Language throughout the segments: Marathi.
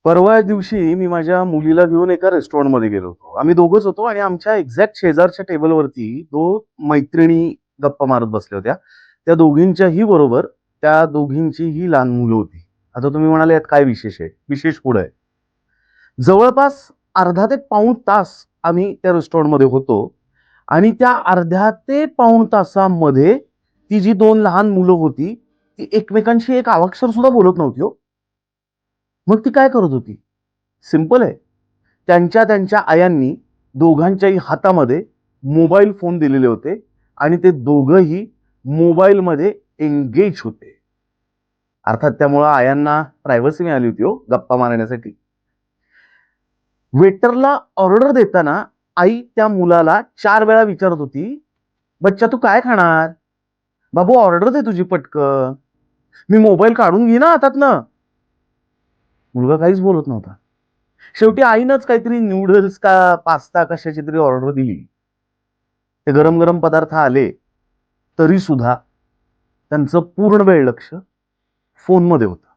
परवा दिवशी मी माझ्या मुलीला घेऊन एका रेस्टॉरंटमध्ये गेलो होतो. आम्ही दोघंच होतो आणि आमच्या एक्झॅक्ट शेजारच्या टेबलवरती मैत्रिणी गप्पा मारत बसल्या होत्या. त्या दोघींच्याही बरोबर त्या दोघींचीही लहान मुलं होती. आता तुम्ही म्हणाले यात काय विशेष आहे? विशेष पुढे आहे. जवळपास अर्धा ते पाऊण तास आम्ही त्या रेस्टॉरंटमध्ये होतो आणि त्या अर्ध्या ते पाऊण तासामध्ये ती जी दोन लहान मुलं होती, ती एकमेकांशी एक अवाक्षर सुद्धा बोलत नव्हती हो. मग ती काय करत होती? सिंपल आहे. त्यांच्या त्यांच्या आयांनी दोघांच्याही हातामध्ये मोबाईल फोन दिलेले होते आणि ते दोघंही मोबाईलमध्ये एंगेज होते. अर्थात त्यामुळं आयांना प्रायव्हसी मिळाली होती हो गप्पा मारण्यासाठी. वेटरला ऑर्डर देताना आई त्या मुलाला 4 वेळा विचारत होती, "बच्चा तू काय खाणार? बाबू ऑर्डर दे तुझी पटकन. मी मोबाईल काढून घे ना हातातनं." मुलगा काहीच बोलत नव्हता. शेवटी आईनंच काहीतरी नूडल्स का पास्ता कशाची तरी ऑर्डर दिली. ते गरम गरम पदार्थ आले तरी सुद्धा त्यांचं पूर्ण वेळ लक्ष फोनमध्ये होतं.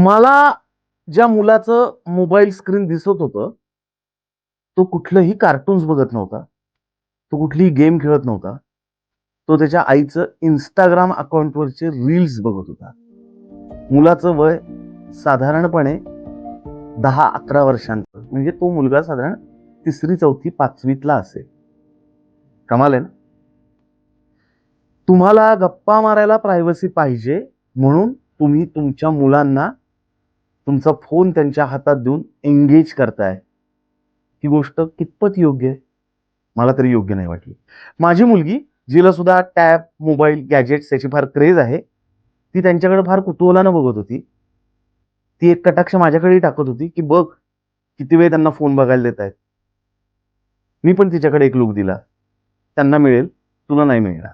मला ज्या मुलाचं मोबाईल स्क्रीन दिसत होतं, तो कुठलंही कार्टून्स बघत नव्हता. तो कुठलीही गेम खेळत नव्हता. तो त्याच्या आईचं Instagram अकाउंटवरचे रील्स बघत होता. मुलाचं वय साधारणपणे 10-11 वर्षांचं. म्हणजे तो मुलगा साधारण 3री, 4थी, 5वीतला असेल. कमाल आहे ना? तुम्हाला गप्पा मारायला प्रायव्हसी पाहिजे म्हणून तुम्ही तुमच्या मुलांना तुमचा फोन त्यांच्या हातात देऊन एंगेज करताय. ही गोष्ट कितपत योग्य आहे? मला तरी योग्य नाही वाटली. माझी मुलगी, जिला सुद्धा टॅब, मोबाईल, गॅजेट्स याची फार क्रेज आहे, ती त्यांच्याकडे फार कुतूहलानं बघत होती. ती एक कटाक्ष माझ्याकडेही टाकत होती, की "बघ, किती वेळ त्यांना फोन बघायला देतायत." मी पण तिच्याकडे एक लूक दिला. "त्यांना मिळेल, तुला नाही मिळणार."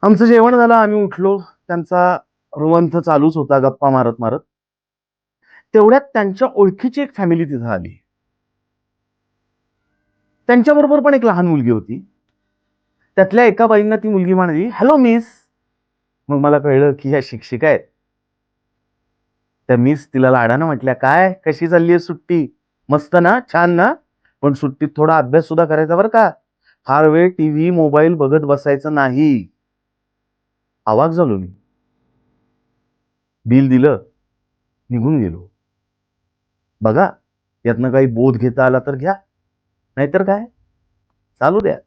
आमचं जेवण झालं, आम्ही उठलो. त्यांचा रुवंथ चालूच होता गप्पा मारत-मारत. तेवढ्यात त्यांच्या ओळखीची एक फॅमिली तिथं आली. त्यांच्याबरोबर पण एक लहान मुलगी होती. त्यातल्या एका बाईंना ती मुलगी म्हणाली, "हॅलो मिस." मग मला कळलं की ह्या शिक्षिका आहेत. त्या मिस तिला लाडानं म्हटल्या, "काय? कशी चालली आहे सुट्टी? मस्त ना? छान ना? पण सुट्टीत थोडा अभ्यास सुद्धा करायचा बरं का. फार वेळ टीव्ही, मोबाईल बघत बसायचं नाही." अवाक झालो मी. बिल दिलं, निघून गेलो. बघा, यातनं काही बोध घेता आला तर घ्या, नाहीतर काय, चालू द्या.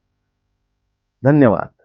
धन्यवाद.